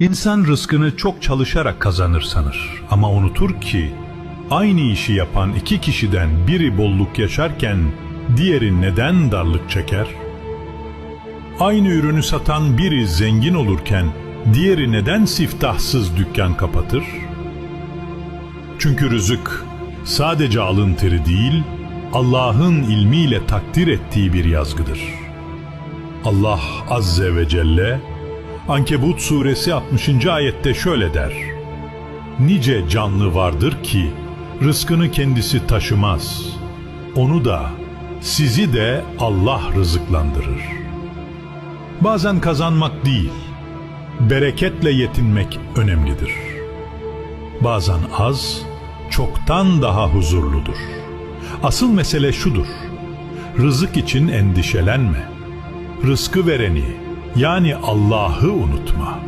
İnsan rızkını çok çalışarak kazanır sanır ama unutur ki aynı işi yapan iki kişiden biri bolluk yaşarken diğeri neden darlık çeker? Aynı ürünü satan biri zengin olurken diğeri neden siftahsız dükkan kapatır? Çünkü rızık sadece alın teri değil, Allah'ın ilmiyle takdir ettiği bir yazgıdır. Allah Azze ve Celle Ankebut suresi 60. ayette şöyle der: Nice canlı vardır ki rızkını kendisi taşımaz. Onu da sizi de Allah rızıklandırır. Bazen kazanmak değil, bereketle yetinmek önemlidir. Bazen az, çoktan daha huzurludur. Asıl mesele şudur: rızık için endişelenme. Rızkı vereni, yani Allah'ı unutma.